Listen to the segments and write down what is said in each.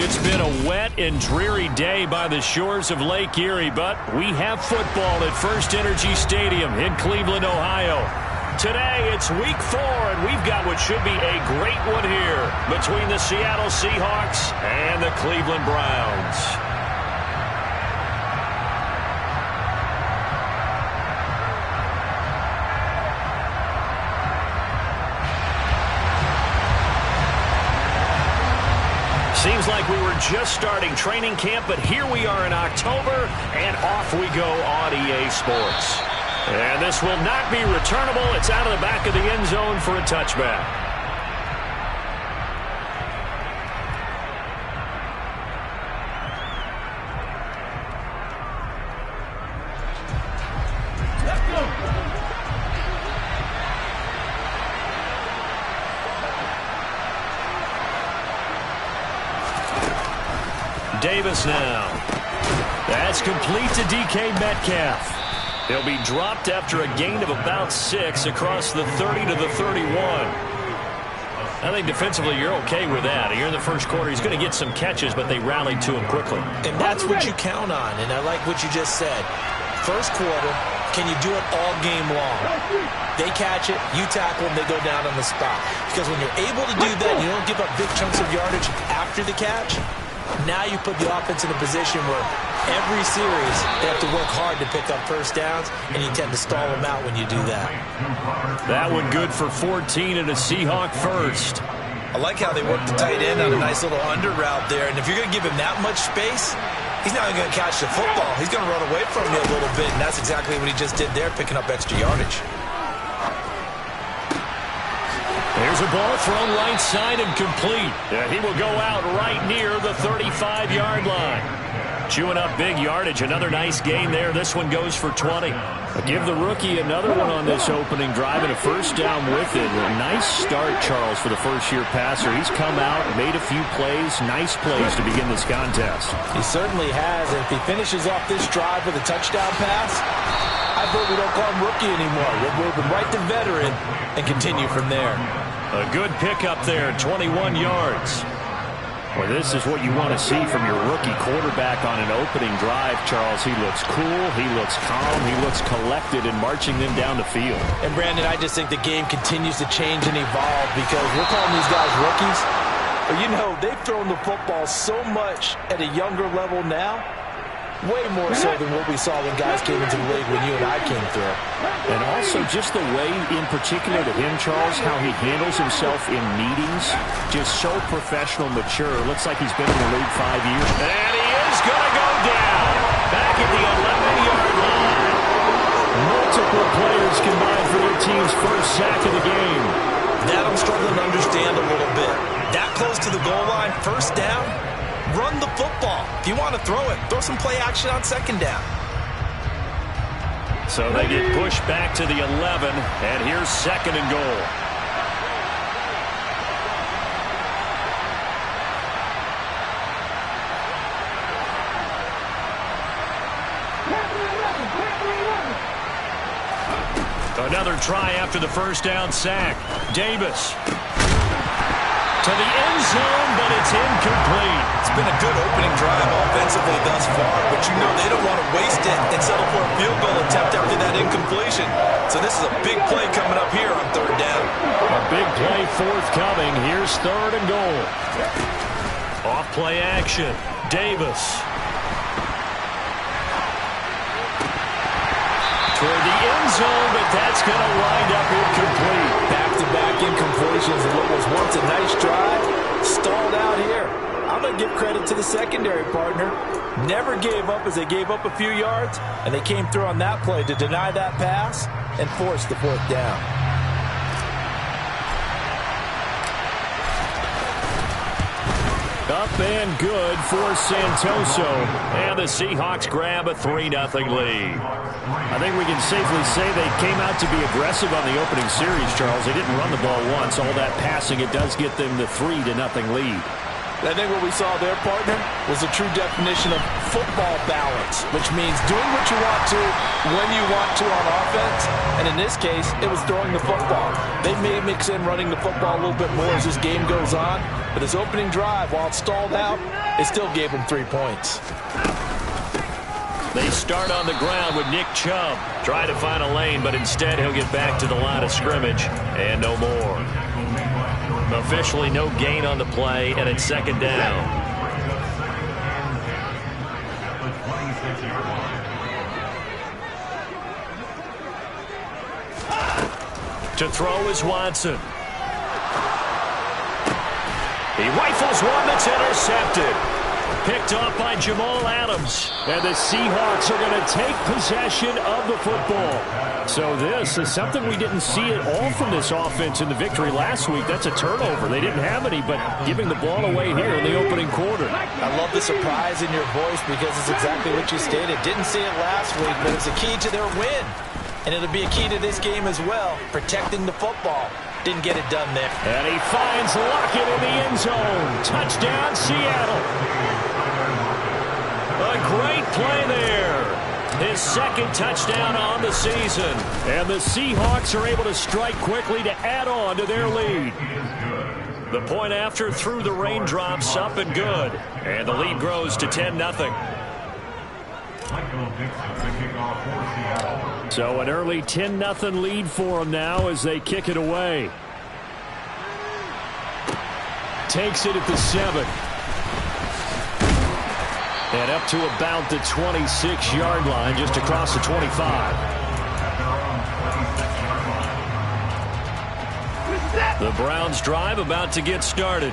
It's been a wet and dreary day by the shores of Lake Erie, but we have football at First Energy Stadium in Cleveland, Ohio. Today, it's week 4, and we've got what should be a great one here between the Seattle Seahawks and the Cleveland Browns. Seems like we were just starting training camp, but here we are in October, and off we go on EA Sports. And this will not be returnable. It's out of the back of the end zone for a touchback. Davis now. That's complete to DK Metcalf. He'll be dropped after a gain of about 6 across the 30 to the 31. I think defensively you're okay with that. Here in the first quarter, he's going to get some catches, but they rallied to him quickly. And that's what you count on, and I like what you just said. First quarter, can you do it all game long? They catch it, you tackle them, they go down on the spot. Because when you're able to do that, you don't give up big chunks of yardage after the catch. Now you put the offense in a position where every series they have to work hard to pick up first downs, and you tend to stall them out when you do that. That one good for 14 and a Seahawk first. I like how they work the tight end on a nice little under route there, and if you're going to give him that much space, he's not going to catch the football. He's going to run away from you a little bit, and that's exactly what he just did there, picking up extra yardage. There's a ball thrown right side and complete. And he will go out right near the 35-yard line. Chewing up big yardage. Another nice gain there. This one goes for 20. Give the rookie another one on this opening drive and a first down with it. A nice start, Charles, for the first-year passer. He's come out, made a few plays, nice plays to begin this contest. He certainly has. And if he finishes off this drive with a touchdown pass, I vote we don't call him rookie anymore. We'll move him right to veteran and continue from there. A good pickup there, 21 yards. Well, this is what you want to see from your rookie quarterback on an opening drive, Charles. He looks cool, he looks calm, he looks collected in marching them down the field. And, Brandon, I just think the game continues to change and evolve because we're calling these guys rookies. But, you know, they've thrown the football so much at a younger level now. Way more so than what we saw when guys came into the league when you and I came through. And also just the way, in particular to him, Charles, how he handles himself in meetings. Just so professional, mature. Looks like he's been in the league 5 years. And he is going to go down. Back at the 11-yard line. Multiple players combined for their team's first sack of the game. That I'm struggling to understand a little bit. That close to the goal line, first down. Run the football. If you want to throw it, throw some play action on second down. So they get pushed back to the 11, and here's second and goal. Another try after the first down sack. Davis to the end zone, but it's incomplete. It's been a good opening drive offensively thus far, but you know they don't want to waste it and settle for a field goal attempt after that incompletion. So this is a big play coming up here on third down. A big play forthcoming. Here's third and goal. Off play action. Davis. Toward the end zone, but that's going to wind up incomplete. Back-to-back incompletions of what was once a nice drive. Stalled out here. I'm going to give credit to the secondary partner. Never gave up as they gave up a few yards, and they came through on that play to deny that pass and force the fourth down. Up and good for Santoso. And the Seahawks grab a 3-0 lead. I think we can safely say they came out to be aggressive on the opening series, Charles. They didn't run the ball once. All that passing, it does get them the 3-0 lead. I think what we saw there, partner, was a true definition of football balance, which means doing what you want to, when you want to on offense. And in this case, it was throwing the football. They may mix in running the football a little bit more as this game goes on, But his opening drive, while it stalled out, it still gave him 3 points. They start on the ground with Nick Chubb. Try to find a lane, but instead he'll get back to the line of scrimmage and no more. Officially no gain on the play, and it's second down. To throw is Watson. He rifles one that's intercepted. Picked off by Jamal Adams. And the Seahawks are going to take possession of the football. So this is something we didn't see at all from this offense in the victory last week. That's a turnover. They didn't have any, but giving the ball away here in the opening quarter. I love the surprise in your voice because it's exactly what you stated. Didn't see it last week, but it's a key to their win. And it'll be a key to this game as well, protecting the football. Didn't get it done there. And he finds Lockett in the end zone. Touchdown, Seattle. A great play there. His second touchdown on the season. And the Seahawks are able to strike quickly to add on to their lead. The point after through the raindrops up and good. And the lead grows to 10-0. So an early 10-0 lead for them now as they kick it away. Takes it at the 7. And up to about the 26-yard line, just across the 25. The Browns drive about to get started.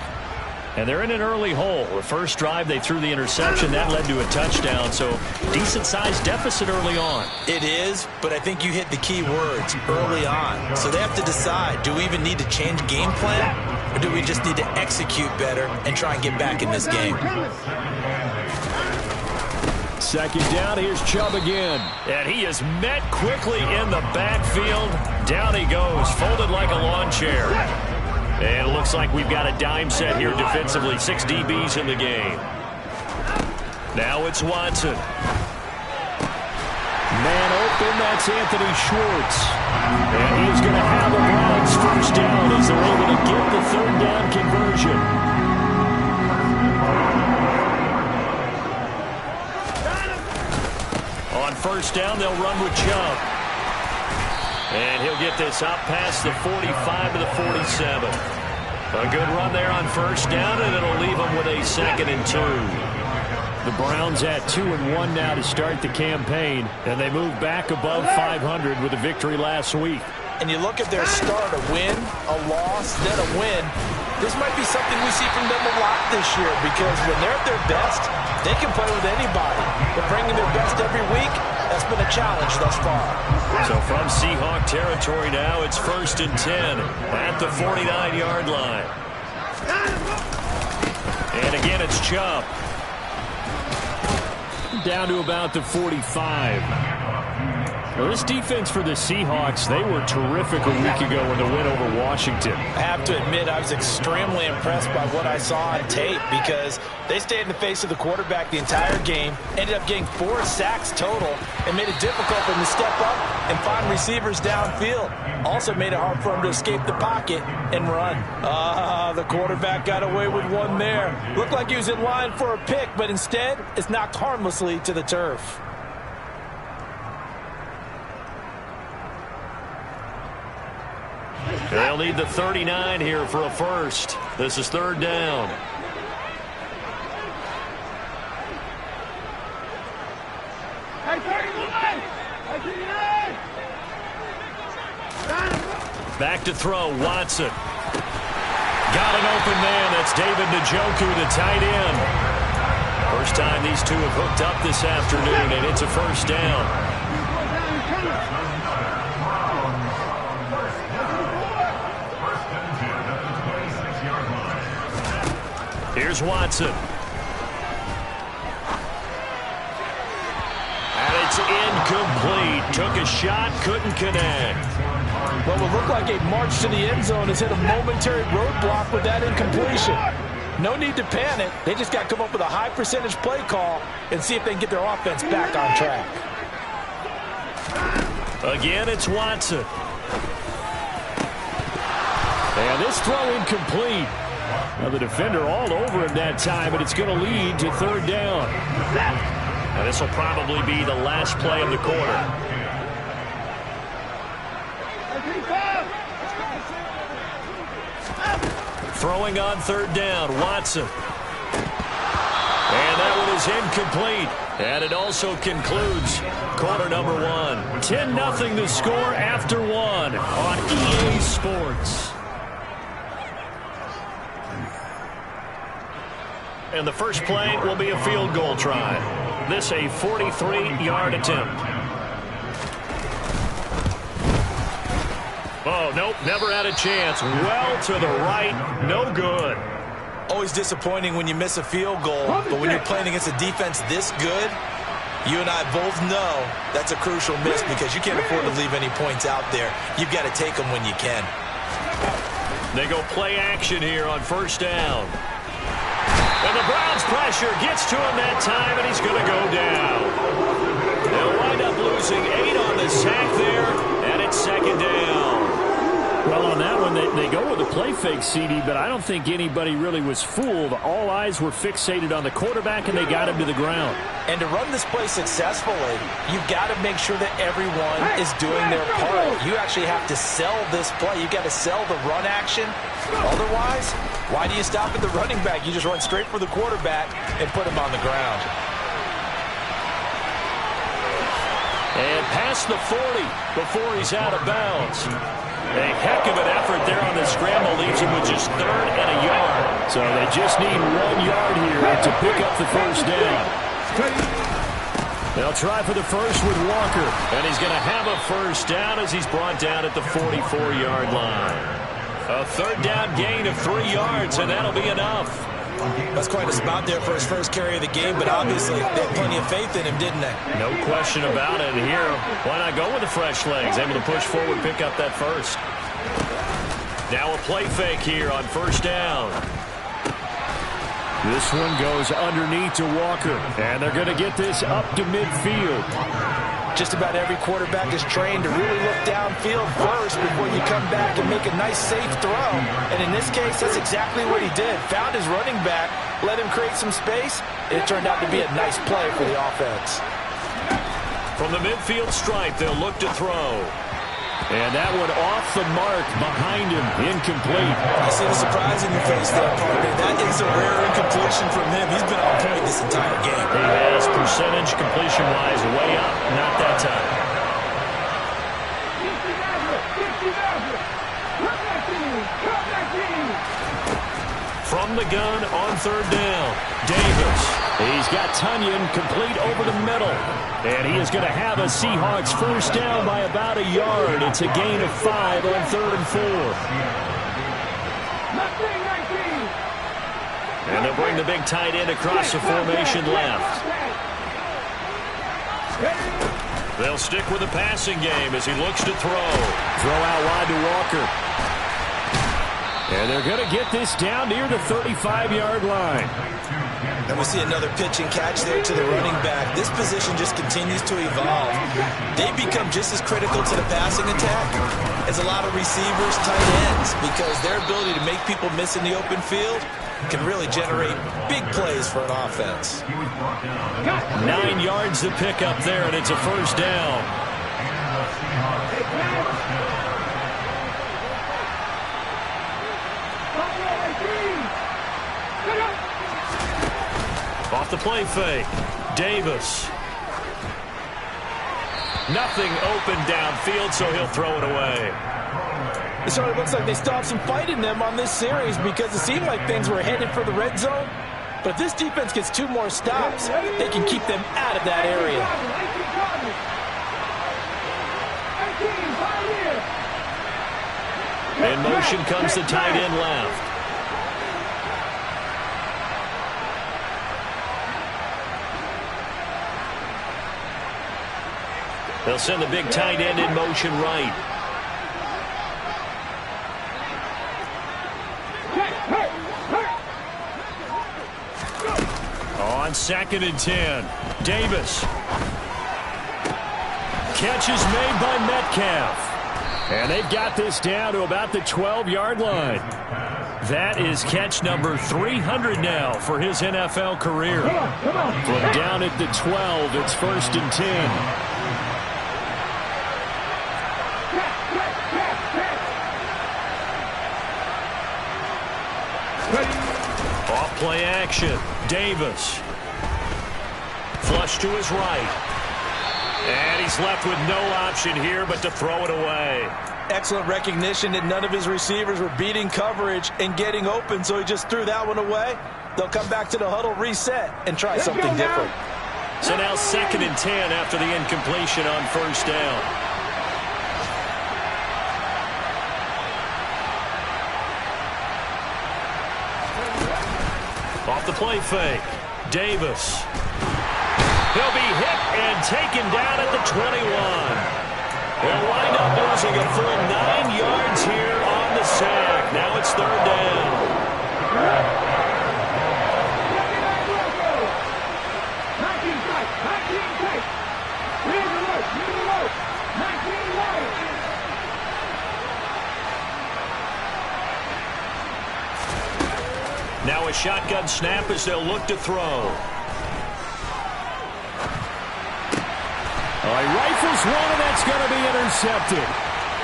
And they're in an early hole. The first drive, they threw the interception. That led to a touchdown. So decent-sized deficit early on. It is, but I think you hit the key words, early on. So they have to decide, do we even need to change game plan? Or do we just need to execute better and try and get back in this game? Second down, here's Chubb again. And he is met quickly in the backfield. Down he goes, folded like a lawn chair. And it looks like we've got a dime set here defensively. 6 DBs in the game. Now it's Watson. Man open, that's Anthony Schwartz. And he's going to have the Browns first down as they're able to get the third down conversion. On first down, they'll run with Chubb. And he'll get this up past the 45 to the 47. A good run there on first down, and it'll leave them with a 2nd and 2. The Browns at 2-1 now to start the campaign, and they move back above 500 with a victory last week. And you look at their start, a win, a loss, then a win. This might be something we see from them a lot this year because when they're at their best, they can play with anybody. But bringing their best every week, that's been a challenge thus far. So from Seahawk territory now, it's 1st and 10 at the 49-yard line. And again, it's Chubb. Down to about the 45. Well, this defense for the Seahawks, they were terrific a week ago in the win over Washington. I have to admit, I was extremely impressed by what I saw on tape because they stayed in the face of the quarterback the entire game, ended up getting 4 sacks total, and made it difficult for him to step up and find receivers downfield. Also made it hard for him to escape the pocket and run. The quarterback got away with one there. Looked like he was in line for a pick, but instead, it's knocked harmlessly to the turf. They'll need the 39 here for a first. This is 3rd down. Back to throw, Watson. Got an open man. That's David Njoku, the tight end. First time these two have hooked up this afternoon, and it's a first down. Here's Watson. And it's incomplete. Took a shot, couldn't connect. What would look like a march to the end zone has hit a momentary roadblock with that incompletion. No need to panic. They just got to come up with a high percentage play call and see if they can get their offense back on track. Again, it's Watson. And this throw incomplete. Now the defender all over him that time, but it's going to lead to third down. Now this will probably be the last play of the quarter. Throwing on third down, Watson. And that one is incomplete. And it also concludes quarter number one. 10-0 the score after one on EA Sports. And the first play will be a field goal try. This a 43-yard attempt. Oh, nope, never had a chance. Well to the right, no good. Always disappointing when you miss a field goal, but when you're playing against a defense this good, you and I both know that's a crucial miss because you can't afford to leave any points out there. You've got to take them when you can. They go play action here on first down. And the Browns pressure gets to him that time, and he's going to go down. They'll wind up losing 8 on the sack there, and it's second down. Well, on that one, they go with a play fake, CD, but I don't think anybody really was fooled. All eyes were fixated on the quarterback, and they got him to the ground. And to run this play successfully, you've got to make sure that everyone is doing their part. You actually have to sell this play. You've got to sell the run action. Otherwise, why do you stop at the running back? You just run straight for the quarterback and put him on the ground. And past the 40 before he's out of bounds. A heck of an effort there on the scramble leaves him with just 3rd and a yard. So they just need 1 yard here to pick up the first down. They'll try for the first with Walker. And he's going to have a first down as he's brought down at the 44-yard line. A 3rd down gain of 3 yards, and that'll be enough. That's quite a spot there for his first carry of the game, but obviously they had plenty of faith in him, didn't they? No question about it. Here, why not go with the fresh legs? Able to push forward, pick up that first. Now a play fake here on first down. This one goes underneath to Walker, and they're going to get this up to midfield. Just about every quarterback is trained to really look downfield first before you come back and make a nice, safe throw. And in this case, that's exactly what he did. Found his running back, let him create some space. It turned out to be a nice play for the offense. From the midfield stripe, they'll look to throw. And that one off the mark behind him, incomplete. I see the surprise in your face there, partner. That is a rare incompletion from him. He's been on point this entire game. He has percentage completion-wise way up, not that time. From the gun on 3rd down, Davis. He's got Tunyon complete over the middle. And he is going to have a Seahawks first down by about a yard. It's a gain of 5 on 3rd and 4. And they'll bring the big tight end across the formation left. They'll stick with the passing game as he looks to throw. Throw out wide to Walker. And they're going to get this down near the 35-yard line. And we see another pitch and catch there to the running back. This position just continues to evolve. They become just as critical to the passing attack as a lot of receivers, tight ends, because their ability to make people miss in the open field can really generate big plays for an offense. 9 yards to pick up there, and it's a first down. Off the play fake, Davis. Nothing open downfield, so he'll throw it away. It sort of looks like they stopped some fight in them on this series because it seemed like things were headed for the red zone. But if this defense gets 2 more stops, they can keep them out of that area. In motion comes the tight end left. They'll send the big tight end in motion right. On 2nd and 10, Davis. Catch is made by Metcalf. And they've got this down to about the 12-yard line. That is catch number 300 now for his NFL career. From down at the 12, it's 1st and 10. Off play action. Davis. Flush to his right. And he's left with no option here but to throw it away. Excellent recognition that none of his receivers were beating coverage and getting open, so he just threw that one away. They'll come back to the huddle, reset, and try something different. So now 2nd and 10 after the incompletion on 1st down. Off the play fake. Davis. He'll be hit and taken down at the 21. They'll wind up losing a full 9 yards here on the sack. Now it's 3rd down. Now a shotgun snap as they'll look to throw. He rifles one, and that's going to be intercepted.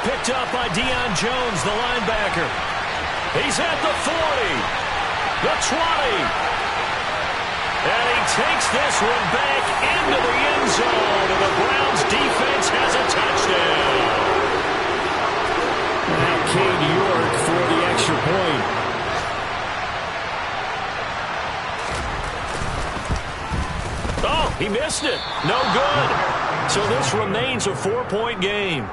Picked up by Deion Jones, the linebacker. He's at the 40, the 20. And he takes this one back into the end zone, and the Browns defense has a touchdown. Now Cade York for the extra point. Oh, he missed it. No good. So this remains a 4-point game.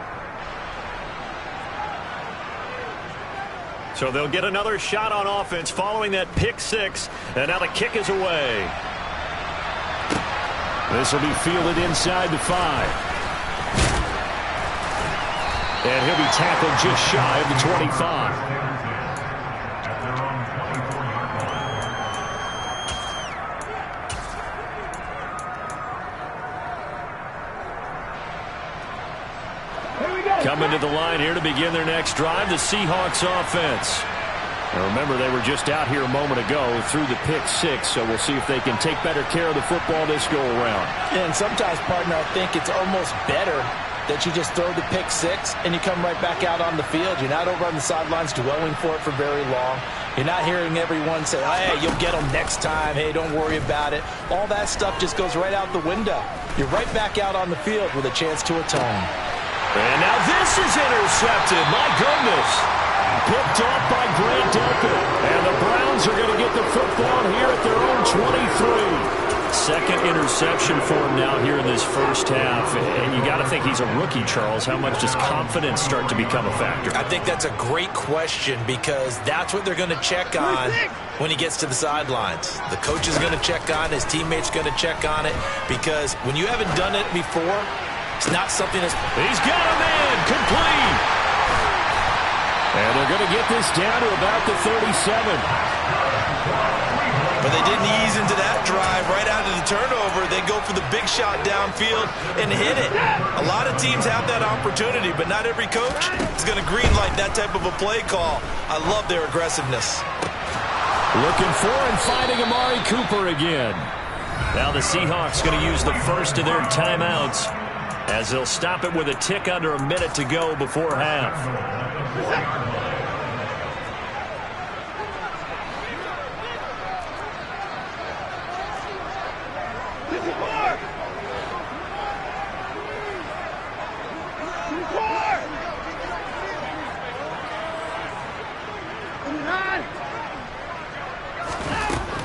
So they'll get another shot on offense following that pick 6. And now the kick is away. This will be fielded inside the 5. And he'll be tackled just shy of the 25. Coming to the line here to begin their next drive, the Seahawks offense. Now remember, they were just out here a moment ago through the pick 6, so we'll see if they can take better care of the football this go-around. Yeah, and sometimes, partner, I think it's almost better that you just throw the pick 6 and you come right back out on the field. You're not over on the sidelines dwelling for it for very long. You're not hearing everyone say, oh, hey, you'll get them next time. Hey, don't worry about it. All that stuff just goes right out the window. You're right back out on the field with a chance to atone. And now this is intercepted. My goodness. Picked off by Grant Delpit. And the Browns are going to get the football here at their own 23. 2nd interception for him now here in this first half. And you got to think he's a rookie, Charles. How much does confidence start to become a factor? I think that's a great question because that's what they're going to check on when he gets to the sidelines. The coach is going to check on, his teammates going to check on it because when you haven't done it before, it's not something that's... He's got a man complete. And they're going to get this down to about the 37. But they didn't ease into that drive right out of the turnover. They go for the big shot downfield and hit it. A lot of teams have that opportunity, but not every coach is going to greenlight that type of a play call. I love their aggressiveness. Looking for and finding Amari Cooper again. Now the Seahawks going to use the first of their timeouts as they'll stop it with a tick under a minute to go before half.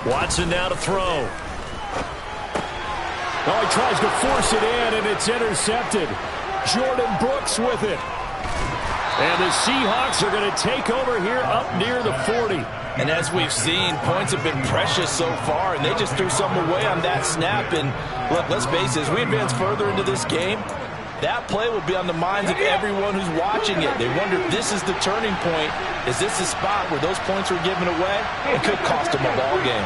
Watson now to throw. Oh, he tries to force it in, and it's intercepted. Jordan Brooks with it. And the Seahawks are going to take over here up near the 40. And as we've seen, points have been precious so far, and they just threw some away on that snap. And look, let's face it, as we advance further into this game, that play will be on the minds of everyone who's watching it. They wonder if this is the turning point. Is this the spot where those points were given away? It could cost them a ball game.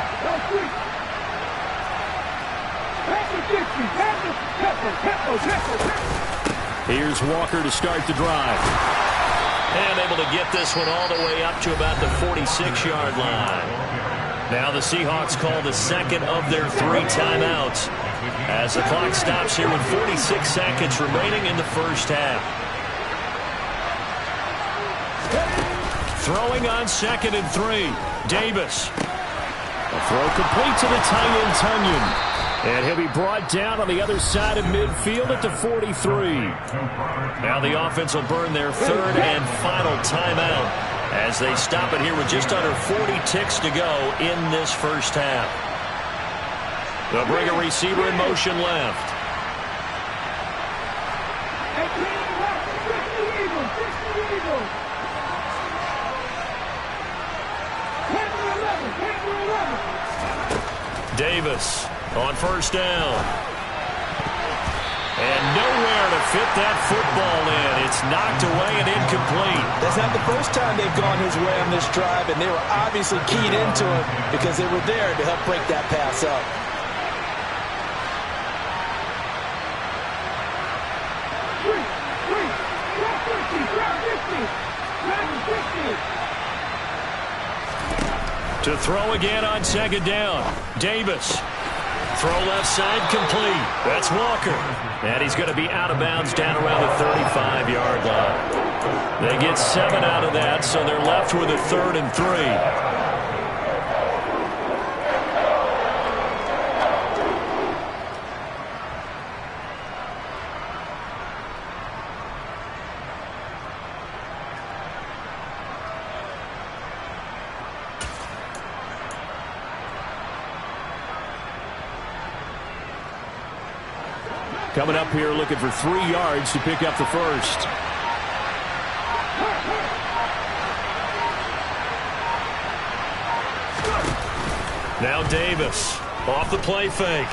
Here's Walker to start the drive. And able to get this one all the way up to about the 46-yard line. Now the Seahawks call the second of their 3 timeouts as the clock stops here with 46 seconds remaining in the first half. Throwing on 2nd and 3. Davis. A throw complete to the tight end, Tunyon. And he'll be brought down on the other side of midfield at the 43. Now the offense will burn their 3rd and final timeout as they stop it here with just under 40 ticks to go in this first half. They'll bring a receiver in motion left. Davis on first down. And nowhere to fit that football in. It's knocked away and incomplete. That's not the first time they've gone his way on this drive, and they were obviously keyed into it because they were there to help break that pass up. To throw again on 2nd down. Davis. Throw left side complete. That's Walker. And he's going to be out of bounds down around the 35-yard line. They get 7 out of that, so they're left with a 3rd and 3. Coming up here looking for 3 yards to pick up the first. Now Davis off the play fake.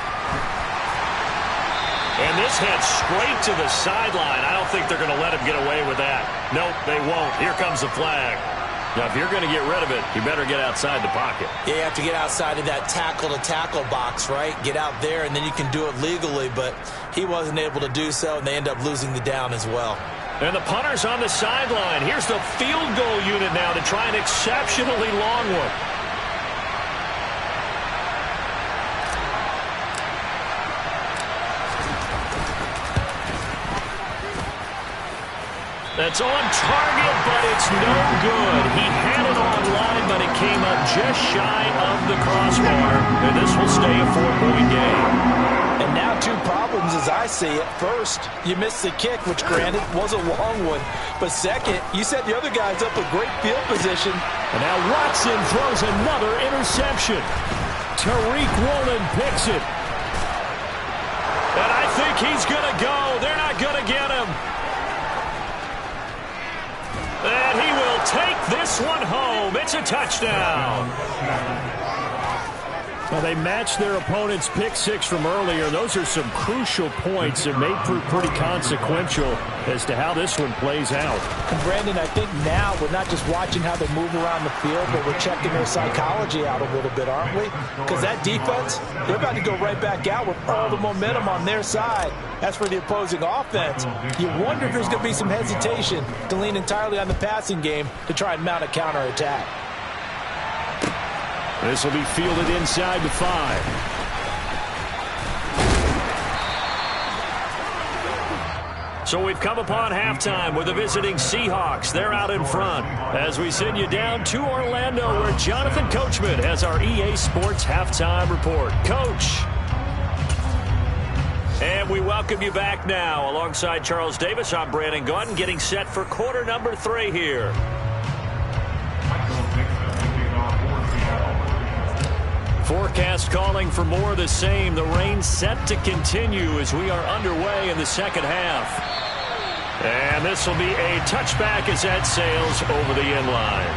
And this heads straight to the sideline. I don't think they're going to let him get away with that. Nope, they won't. Here comes the flag. Now, if you're going to get rid of it, you better get outside the pocket. Yeah, you have to get outside of that tackle-to-tackle box, right? Get out there, and then you can do it legally, but he wasn't able to do so, and they end up losing the down as well. And the punter's on the sideline. Here's the field goal unit now to try an exceptionally long one. That's on target, but it's no good. He had it on line, but it came up just shy of the crossbar. And this will stay a 4-point game. And now 2 problems as I see it. First, you missed the kick, which granted was a long one. But second, you set the other guys up with great field position. And now Watson throws another interception. Tariq Woolen picks it. And I think he's going to go. They're not going to get him. And he will take this one home. It's a touchdown. Well, they matched their opponent's pick 6 from earlier. Those are some crucial points that may prove pretty consequential as to how this one plays out. And Brandon, I think now we're not just watching how they move around the field, but we're checking their psychology out a little bit, aren't we? Because that defense, they're about to go right back out with all the momentum on their side. As for the opposing offense, you wonder if there's going to be some hesitation to lean entirely on the passing game to try and mount a counterattack. This will be fielded inside the 5. So we've come upon halftime with the visiting Seahawks. They're out in front as we send you down to Orlando where Jonathan Coachman has our EA Sports halftime report. Coach. And we welcome you back now. Alongside Charles Davis, I'm Brandon Gaudin getting set for quarter number 3 here. Forecast calling for more of the same. The rain set to continue as we are underway in the second half. And this will be a touchback as that sails over the end line.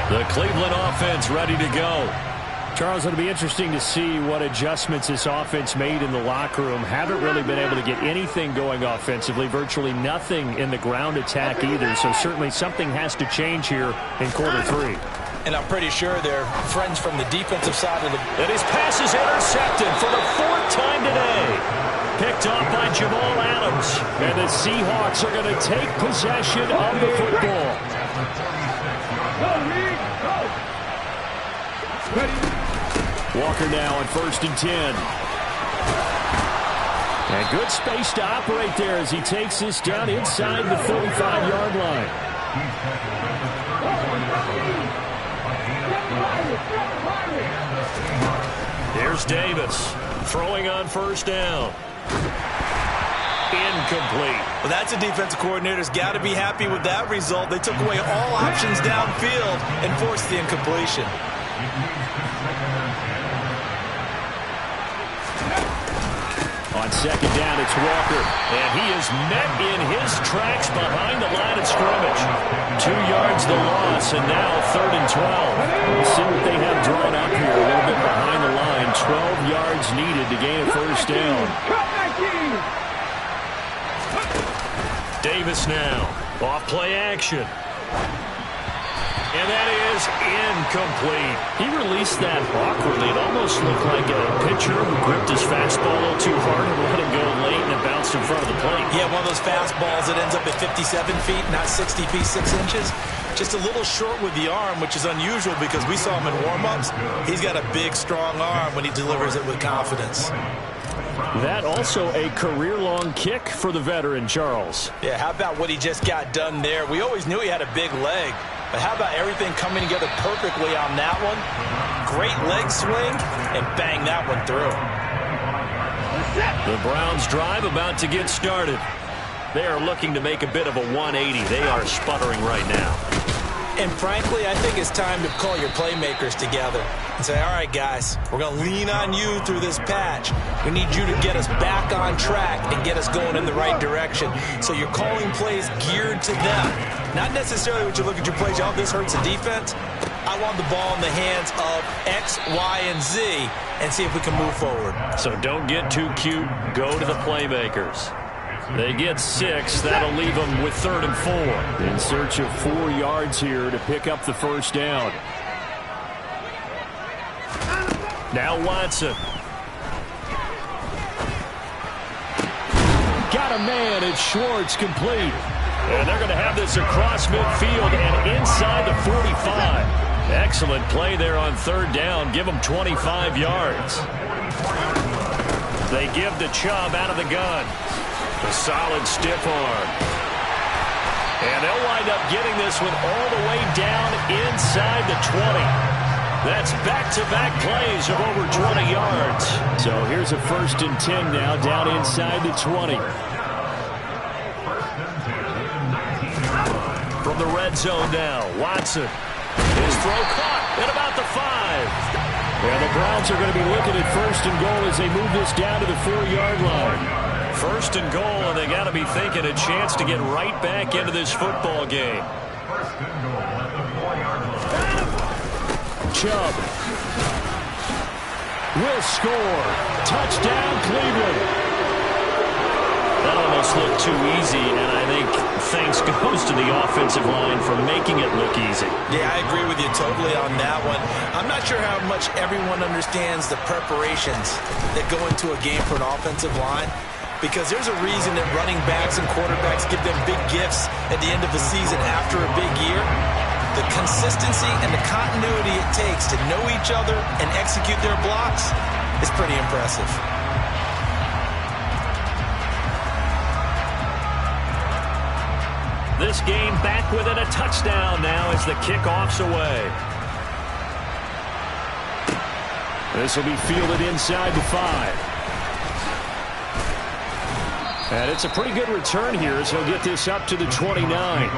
The Cleveland offense ready to go. Charles, it'll be interesting to see what adjustments this offense made in the locker room. Haven't really been able to get anything going offensively, virtually nothing in the ground attack either. So certainly something has to change here in quarter 3. And I'm pretty sure they're friends from the defensive side of the... And his pass is intercepted for the 4th time today. Picked off by Jamal Adams. And the Seahawks are going to take possession of the football. Walker now on 1st and 10. And good space to operate there as he takes this down inside the 35-yard line. Here's Davis throwing on 1st down. Incomplete. Well, that's a defensive coordinator's got to be happy with that result. They took away all options downfield and forced the incompletion. On 2nd down, it's Walker. And he is met in his tracks behind the line of scrimmage. 2 yards the loss, and now 3rd and 12. We'll see what they have drawn up here. A little bit behind the line. 12 yards needed to gain a 1st down. Davis now. Off play action. And that is incomplete. He released that awkwardly. It almost looked like a pitcher who gripped his fastball a little too hard and let it go late, and it bounced in front of the plate. Yeah, one of those fastballs that ends up at 57 feet, not 60 feet, 6 inches. Just a little short with the arm, which is unusual because we saw him in warm-ups. He's got a big, strong arm when he delivers it with confidence. That also a career-long kick for the veteran, Charles. Yeah, how about what he just got done there? We always knew he had a big leg, but how about everything coming together perfectly on that one? Great leg swing, and bang that one through. The Browns drive about to get started. They are looking to make a bit of a 180. They are sputtering right now. And frankly, I think it's time to call your playmakers together and say, all right, guys, we're going to lean on you through this patch. We need you to get us back on track and get us going in the right direction. So you're calling plays geared to them. Not necessarily what you look at your plays, oh, this hurts the defense. I want the ball in the hands of X, Y, and Z and see if we can move forward. So don't get too cute. Go to the playmakers. They get 6. That'll leave them with 3rd and 4. In search of 4 yards here to pick up the 1st down. Now Watson. Got a man. It's Schwartz, complete. And they're going to have this across midfield and inside the 45. Excellent play there on 3rd down. Give them 25 yards. They give to Chubb out of the gun. A solid stiff arm. And they'll wind up getting this one all the way down inside the 20. That's back-to-back plays of over 20 yards. So here's a 1st and 10 now, down inside the 20. From the red zone now, Watson. His throw caught at about the 5. And the Browns are going to be looking at 1st and goal as they move this down to the 4-yard line. 1st and goal, and they got to be thinking a chance to get right back into this football game. Chubb will score. Touchdown, Cleveland. That almost looked too easy, and I think thanks goes to the offensive line for making it look easy. Yeah, I agree with you totally on that one. I'm not sure how much everyone understands the preparations that go into a game for an offensive line, because there's a reason that running backs and quarterbacks give them big gifts at the end of the season after a big year. The consistency and the continuity it takes to know each other and execute their blocks is pretty impressive. This game back within a touchdown now as the kickoff's away. This will be fielded inside the 5. And it's a pretty good return here as he'll get this up to the 29.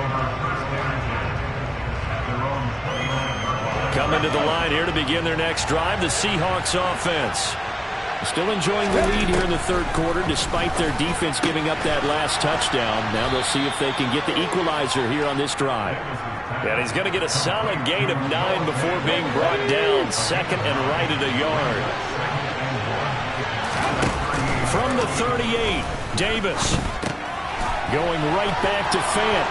Coming to the line here to begin their next drive, the Seahawks offense. Still enjoying the lead here in the 3rd quarter despite their defense giving up that last touchdown. Now they'll see if they can get the equalizer here on this drive. And he's going to get a solid gain of 9 before being brought down. 2nd and right at a yard. From the 38, Davis going right back to Fant.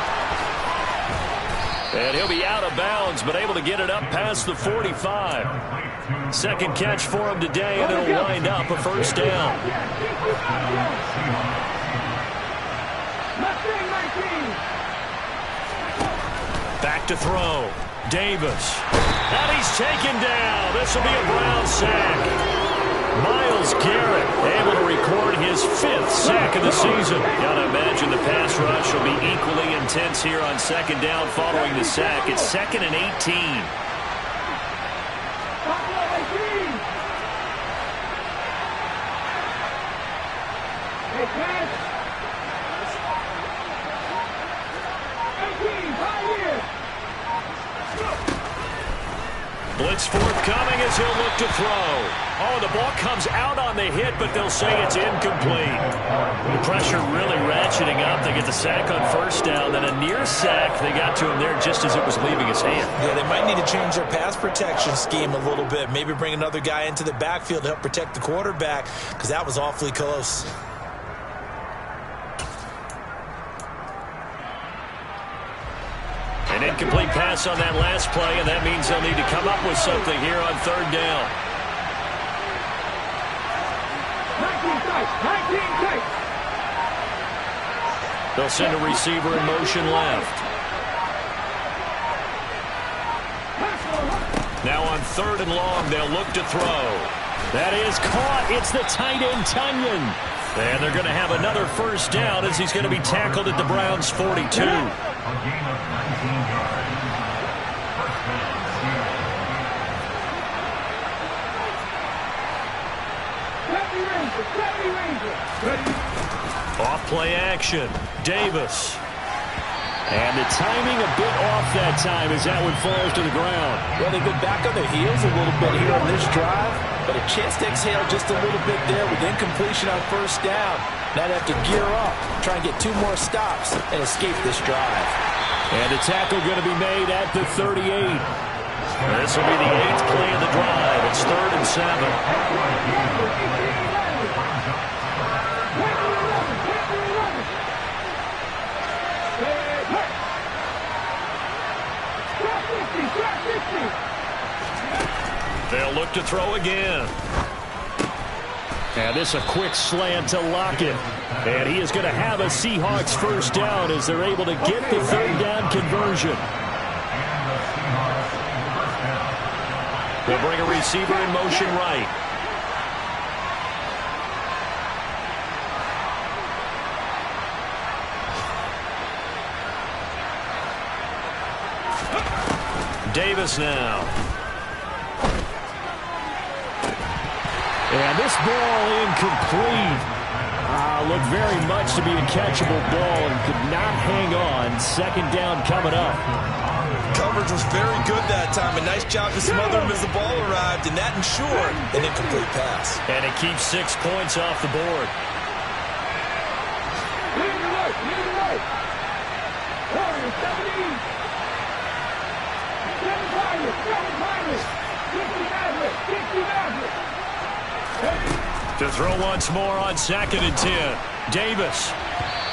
And he'll be out of bounds, but able to get it up past the 45. Second catch for him today, and it'll wind up a first down. Back to throw. Davis. And he's taken down. This will be a Brown sack. Myles Garrett able to record his 5th sack of the season. Gotta imagine the pass rush will be equally intense here on second down following the sack. It's 2nd and 18. Blitz forthcoming as he'll look to throw. Oh, the ball comes out on the hit, but they'll say it's incomplete. The pressure really ratcheting up. They get the sack on first down, then a near sack. They got to him there just as it was leaving his hand. Yeah, they might need to change their pass protection scheme a little bit. Maybe bring another guy into the backfield to help protect the quarterback, because that was awfully close. An incomplete pass on that last play, and that means they'll need to come up with something here on third down. 19 They'll send a receiver in motion left. Now on 3rd and long, they'll look to throw. That is caught. It's the tight end, Tunyon. And they're going to have another first down as he's going to be tackled at the Browns' 42. Off play action. Davis. And the timing a bit off that time as that one falls to the ground. Well, they've been back on their heels a little bit here on this drive, but a chance to exhale just a little bit there with incompletion on first down. Now they have to gear up, try and get 2 more stops, and escape this drive. And the tackle going to be made at the 38. This will be the 8th play of the drive. It's 3rd and 7. They'll look to throw again. And this a quick slant to Lockett. And he is going to have a Seahawks first down as they're able to get the 3rd down conversion. They'll bring a receiver in motion right. Davis now. And this ball incomplete. Looked very much to be a catchable ball and could not hang on. 2nd down coming up. Coverage was very good that time. A nice job to smother him as the ball arrived, and that ensured an incomplete pass. And it keeps 6 points off the board. To throw once more on 2nd and 10. Davis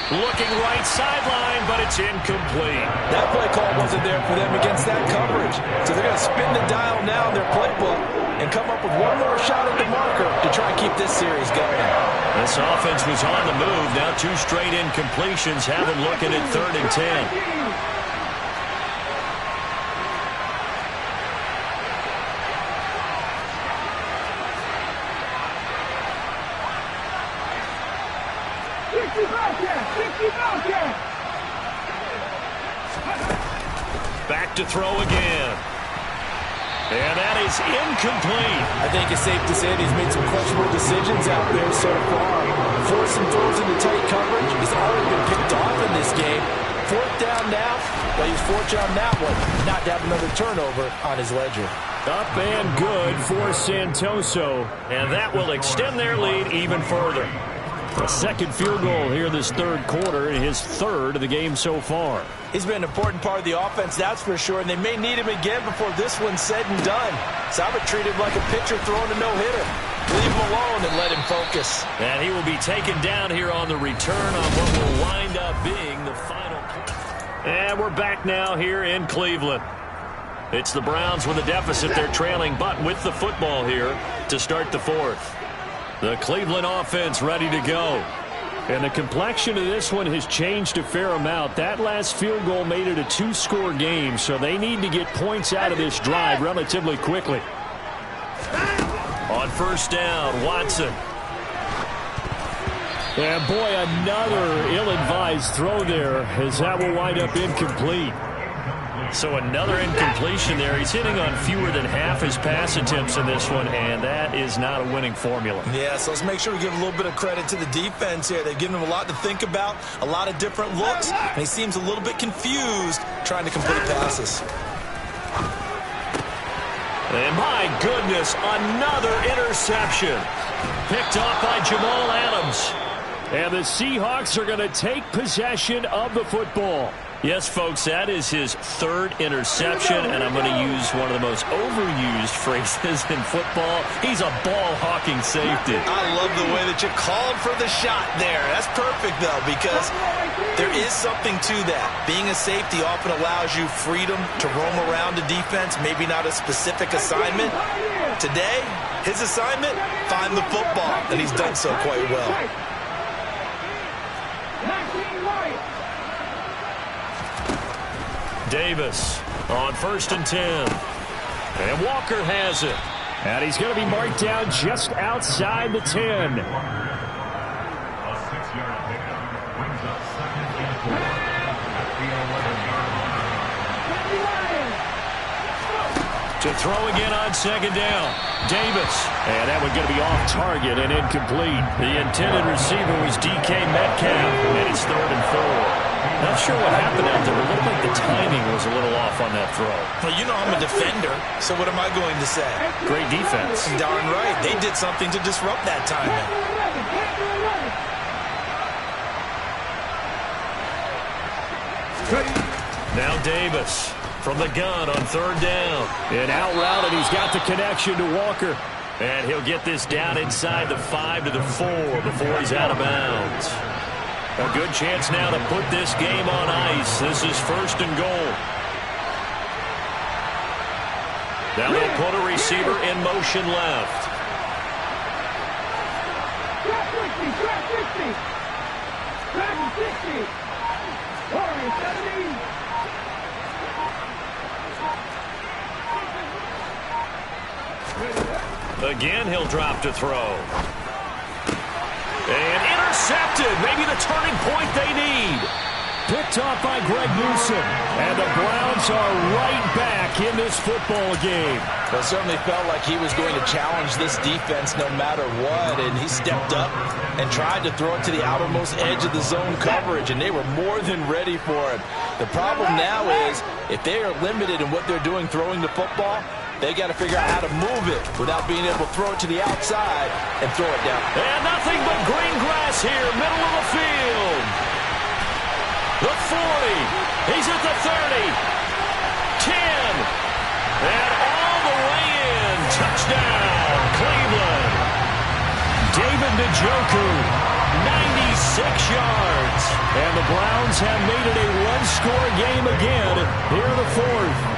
looking right sideline, but it's incomplete. That play call wasn't there for them against that coverage. So they're going to spin the dial now in their playbook and come up with one more shot at the marker to try and keep this series going. This offense was on the move. Now 2 straight incompletions have them looking at 3rd and 10. Back to throw again. And that is incomplete. I think it's safe to say that he's made some questionable decisions out there so far. Forcing throws into tight coverage. He's already been picked off in this game. 4th down now. But he's fortunate on that one not to have another turnover on his ledger. Up and good for Santoso. And that will extend their lead even further. A 2nd field goal here this 3rd quarter, and his 3rd of the game so far. He's been an important part of the offense, that's for sure, and they may need him again before this one's said and done. So I would treat him like a pitcher throwing a no-hitter. Leave him alone and let him focus. And he will be taken down here on the return on what will wind up being the final play. And we're back now here in Cleveland. It's the Browns with a deficit. They're trailing, but with the football here to start the fourth. The Cleveland offense ready to go. And the complexion of this one has changed a fair amount. That last field goal made it a two-score game, so they need to get points out of this drive relatively quickly. On first down, Watson. And boy, another ill-advised throw there, as that will wind up incomplete. So another incompletion there. He's hitting on fewer than half his pass attempts in this one, and that is not a winning formula. Yeah, so let's make sure we give a little bit of credit to the defense here. They've given him a lot to think about, a lot of different looks, and he seems a little bit confused trying to complete passes. And my goodness, another interception. Picked off by Jamal Adams. And the Seahawks are going to take possession of the football. Yes, folks, that is his third interception, and I'm going to use one of the most overused phrases in football. He's a ball-hawking safety. I love the way that you called for the shot there. That's perfect, though, because there is something to that. Being a safety often allows you freedom to roam around the defense, maybe not a specific assignment. Today, his assignment, find the football, and he's done so quite well. Davis on 1st and 10. And Walker has it. And he's going to be marked down just outside the 10. To throw again on 2nd down. Davis. And that one going to be off target and incomplete. The intended receiver was DK Metcalf. And it's 3rd and 4. Not sure what happened out there. It looked like the timing was a little off on that throw. Well, you know I'm a defender, so what am I going to say? Great defense. Darn right. They did something to disrupt that timing. Now Davis from the gun on 3rd down. And out route, and he's got the connection to Walker. And he'll get this down inside the 5 to the 4 before he's out of bounds. A good chance now to put this game on ice. This is 1st and goal. Now they'll put a receiver in motion left. Again, he'll drop to throw. And intercepted. Maybe the turning point they need. Picked off by Greg Newsom. And the Browns are right back in this football game. Well, it certainly felt like he was going to challenge this defense no matter what. And he stepped up and tried to throw it to the outermost edge of the zone coverage. And they were more than ready for it. The problem now is if they are limited in what they're doing throwing the football, they got to figure out how to move it without being able to throw it to the outside and throw it down. And nothing but green grass here, middle of the field. The 40. He's at the 30. 10. And all the way in. Touchdown, Cleveland. David Njoku, 96 yards. And the Browns have made it a one-score game again here in the fourth.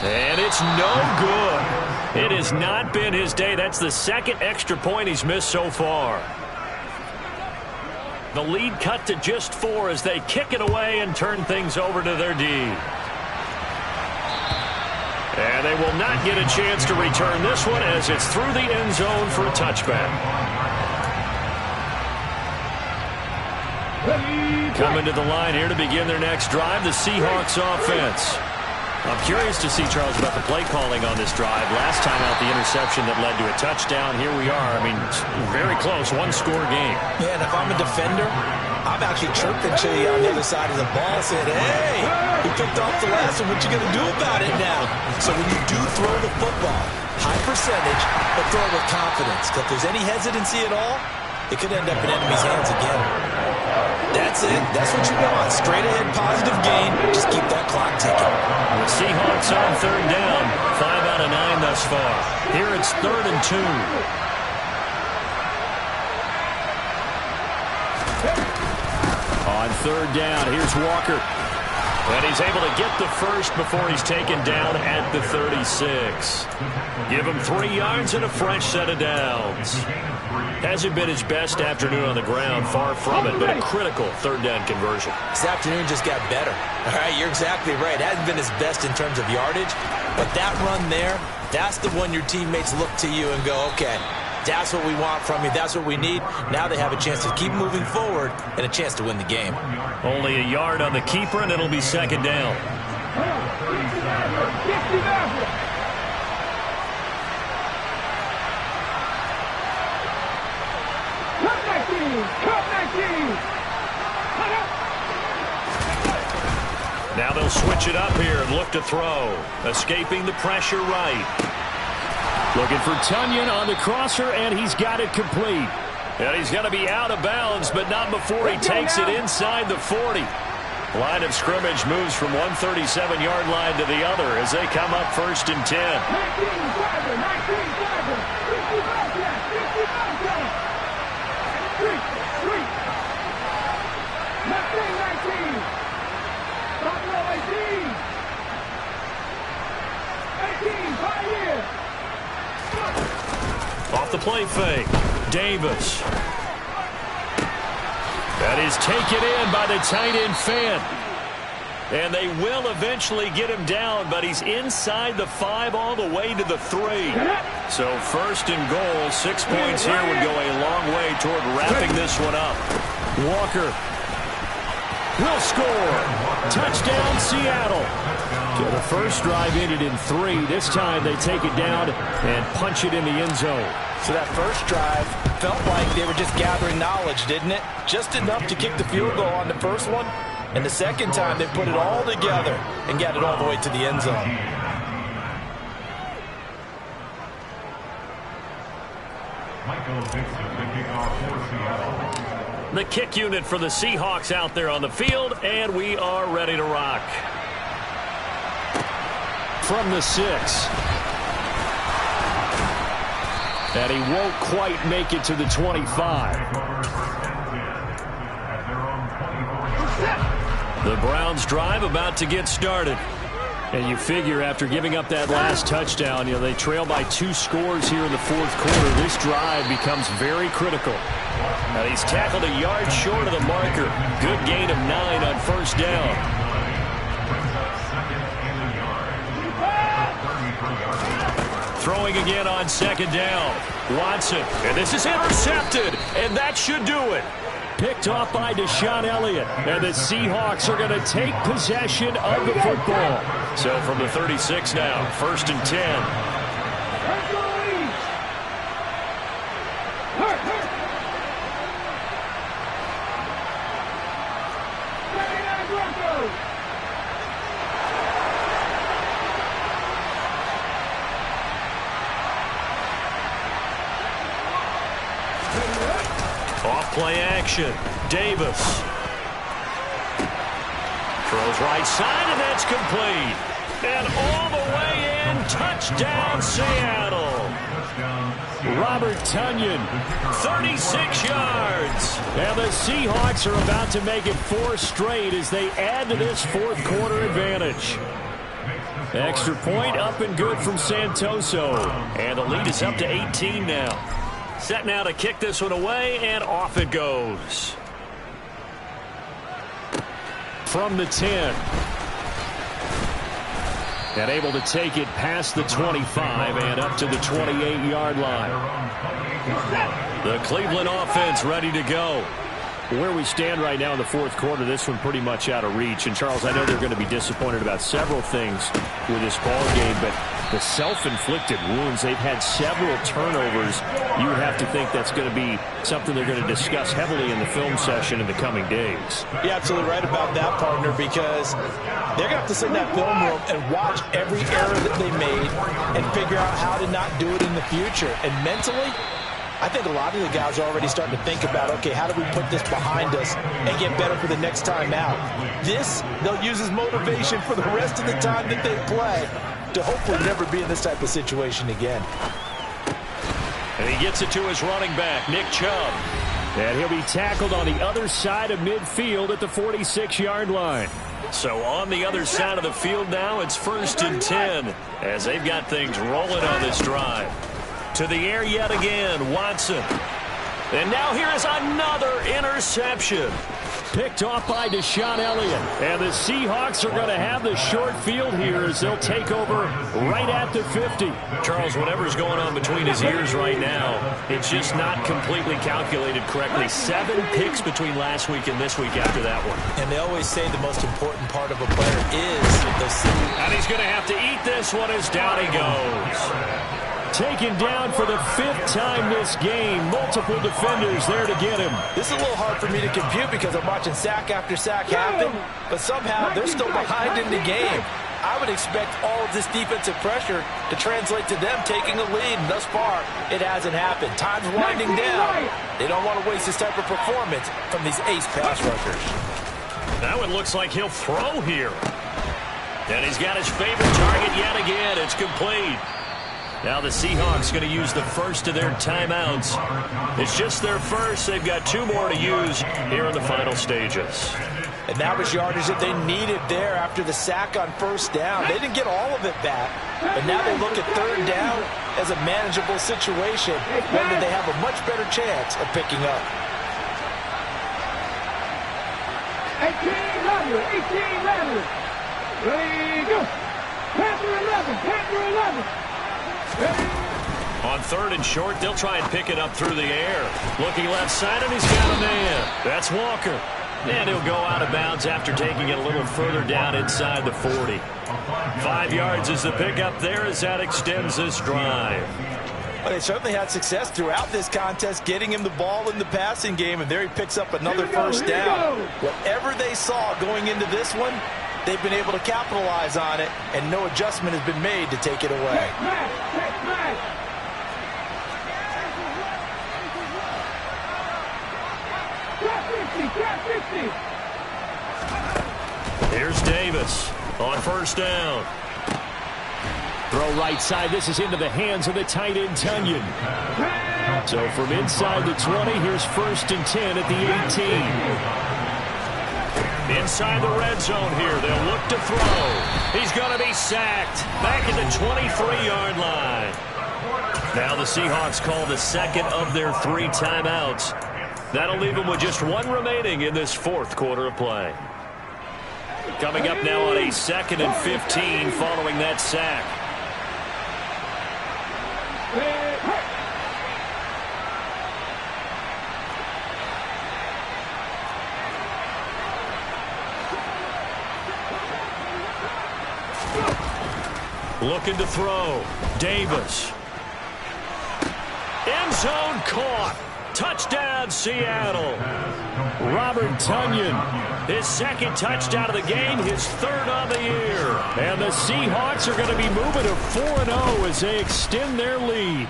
And it's no good. It has not been his day. That's the second extra point he's missed so far. The lead cut to just 4 as they kick it away and turn things over to their D. And they will not get a chance to return this one as it's through the end zone for a touchback. Coming to the line here to begin their next drive, the Seahawks offense. I'm curious to see, Charles, about the play calling on this drive. Last time out, the interception that led to a touchdown. Here we are. I mean, very close, one-score game. Yeah, and if I'm a defender, I'm actually chirping to you on the other side of the ball saying, hey, you picked off the last one. What you going to do about it now? So when you do throw the football, high percentage, but throw it with confidence. Because if there's any hesitancy at all, it could end up in enemy's hands again. That's it. That's what you want. Straight ahead, positive gain. Just keep that clock ticking. The Seahawks on 3rd down. 5 out of 9 thus far. Here it's 3rd and 2. On third down, here's Walker. And he's able to get the first before he's taken down at the 36. Give him 3 yards and a fresh set of downs. Hasn't been his best afternoon on the ground, far from it, but a critical third down conversion. This afternoon just got better. All right, you're exactly right. Hasn't been his best in terms of yardage, but that run there, that's the one your teammates look to you and go, okay, that's what we want from you. That's what we need. Now they have a chance to keep moving forward and a chance to win the game. Only a yard on the keeper, and it'll be second down. Now they'll switch it up here and look to throw. Escaping the pressure right. Looking for Tunyon on the crosser, and he's got it complete. And he's going to be out of bounds, but not before he takes it inside the 40. Line of scrimmage moves from 137-yard line to the other as they come up first and 10. Off the play fake, Davis. That is taken in by the tight end Fan. And they will eventually get him down, but he's inside the 5 all the way to the 3. So first and goal, 6 points here would go a long way toward wrapping this one up. Walker will score. Touchdown, Seattle. So the first drive ended in 3. This time they take it down and punch it in the end zone. So that first drive felt like they were just gathering knowledge, didn't it? Just enough to kick the field goal on the first one. And the second time they put it all together and got it all the way to the end zone. The kick unit for the Seahawks out there on the field, and we are ready to rock. From the 6. And he won't quite make it to the 25. The Browns drive about to get started. And you figure after giving up that last touchdown, they trail by 2 scores here in the fourth quarter. This drive becomes very critical. Now he's tackled a yard short of the marker. Good gain of 9 on first down. Throwing again on second down. Watson, and this is intercepted, and that should do it. Picked off by Deshaun Elliott, and the Seahawks are going to take possession of the football. So from the 36 now, first and 10. Play action. Davis. Throws right side, and that's complete. And all the way in, touchdown Seattle. Robert Tunyon. 36 yards. And the Seahawks are about to make it 4 straight as they add to this fourth quarter advantage. Extra point up and good from Santoso. And the lead is up to 18 now. Set now to kick this one away, and off it goes. From the 10. And able to take it past the 25 and up to the 28-yard line. The Cleveland offense ready to go. Where we stand right now in the fourth quarter, this one pretty much out of reach. And, Charles, I know they're going to be disappointed about several things with this ball game, but the self-inflicted wounds, they've had several turnovers. You would have to think that's going to be something they're going to discuss heavily in the film session in the coming days. You're absolutely right about that, partner, because they're going to have to sit in that film room and watch every error that they made and figure out how to not do it in the future. And mentally, I think a lot of the guys are already starting to think about, okay, how do we put this behind us and get better for the next time out? This, they'll use as motivation for the rest of the time that they play to hopefully never be in this type of situation again. And he gets it to his running back, Nick Chubb. And he'll be tackled on the other side of midfield at the 46-yard line. So on the other side of the field now, it's 1st and 10 as they've got things rolling on this drive. To the air yet again, Watson. And now here is another interception. Picked off by Deshaun Elliott. And the Seahawks are going to have the short field here as they'll take over right at the 50. Charles, whatever's going on between his ears right now, it's just not completely calculated correctly. 7 picks between last week and this week after that one. And they always say the most important part of a player is the city. And he's going to have to eat this one as down he goes. Taken down for the 5th time this game. Multiple defenders there to get him. This is a little hard for me to compute because I'm watching sack after sack happen, but somehow they're still behind in the game. I would expect all of this defensive pressure to translate to them taking a lead, and thus far, it hasn't happened. Time's winding down. They don't want to waste this type of performance from these ace pass rushers. That one looks like he'll throw here. And he's got his favorite target yet again. It's complete. Now the Seahawks going to use the first of their timeouts. It's just their first. They've got 2 more to use here in the final stages. And that was yardage that they needed there after the sack on 1st down. They didn't get all of it back, but now they look at 3rd down as a manageable situation, one that they have a much better chance of picking up. 18-11. Ready, go. Panther 11. Panther 11. On 3rd and short, they'll try and pick it up through the air. Looking left side, and he's got a man. That's Walker. And he'll go out of bounds after taking it a little further down inside the 40. 5 yards is the pickup there as that extends this drive. Well, they certainly had success throughout this contest, getting him the ball in the passing game, and there he picks up another 1st down. Whatever they saw going into this one, they've been able to capitalize on it, and no adjustment has been made to take it away. Here's Davis on 1st down. Throw right side. This is into the hands of the tight end, Tunyon. So from inside the 20, here's 1st and 10 at the 18. Inside the red zone here. They'll look to throw. He's going to be sacked. Back at the 23-yard line. Now the Seahawks call the 2nd of their 3 timeouts. That'll leave them with just 1 remaining in this 4th quarter of play. Coming up now on a 2nd and 15 following that sack. Looking to throw. Davis. End zone caught. Touchdown, Seattle. Robert Tunyon. His 2nd touchdown of the game, his 3rd on the year. And the Seahawks are going to be moving to 4-0 as they extend their lead.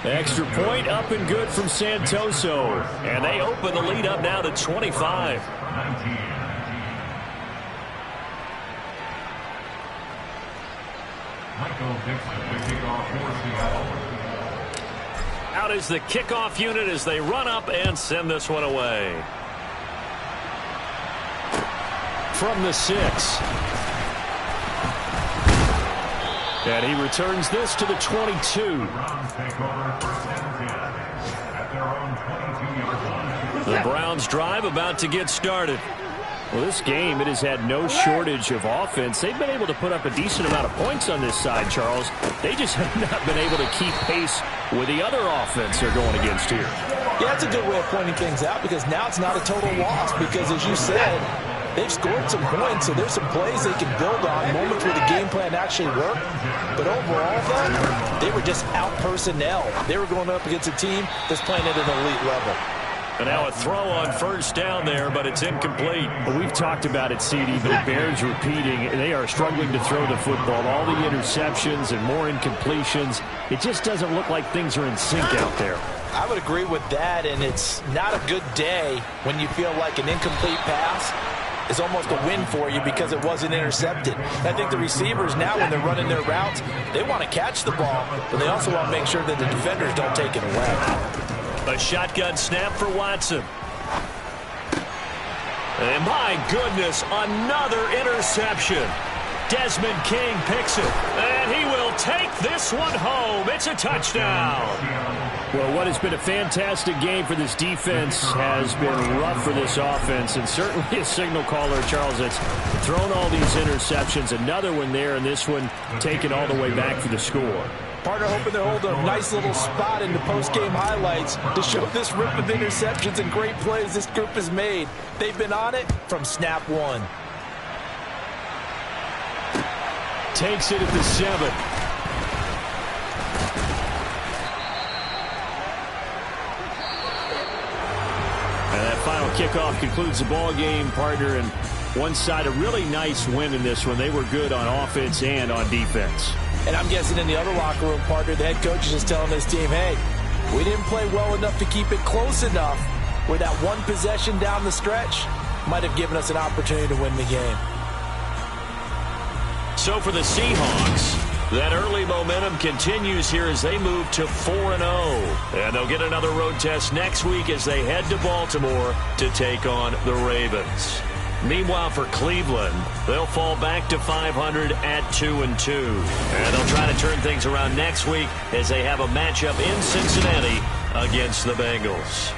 Extra point up and good from Santoso. And they open the lead up now to 25. Out is the kickoff unit as they run up and send this one away. From the 6. And he returns this to the 22. The Browns drive about to get started. Well, this game, it has had no shortage of offense. They've been able to put up a decent amount of points on this side, Charles. They just have not been able to keep pace with the other offense they're going against here. Yeah, that's a good way of pointing things out because now it's not a total loss because, as you said, they've scored some points, so there's some plays they can build on, moments where the game plan actually worked. But overall, though, they were just out personnel. They were going up against a team that's playing at an elite level. And now a throw on 1st down there, but it's incomplete. Well, we've talked about it, CD, but it bears repeating. They are struggling to throw the football. All the interceptions and more incompletions. It just doesn't look like things are in sync out there. I would agree with that, and it's not a good day when you feel like an incomplete pass is almost a win for you because it wasn't intercepted. I think the receivers now, when they're running their routes, they want to catch the ball, but they also want to make sure that the defenders don't take it away. A shotgun snap for Watson. And my goodness, another interception. Desmond King picks it, and he will take this one home. It's a touchdown. Well, what has been a fantastic game for this defense has been rough for this offense, and certainly a signal caller, Charles, that's thrown all these interceptions. Another one there, and this one taken all the way back for the score. Partner hoping they're holding a nice little spot in the post-game highlights to show this rip of interceptions and great plays this group has made. They've been on it from snap one. Takes it at the 7. And that final kickoff concludes the ball game, partner. And one side, a really nice win in this one. They were good on offense and on defense. And I'm guessing in the other locker room, partner, the head coach is just telling this team, hey, we didn't play well enough to keep it close enough where that one possession down the stretch might have given us an opportunity to win the game. So for the Seahawks, that early momentum continues here as they move to 4-0. And they'll get another road test next week as they head to Baltimore to take on the Ravens. Meanwhile, for Cleveland, they'll fall back to 500 at 2-2. And they'll try to turn things around next week as they have a matchup in Cincinnati against the Bengals.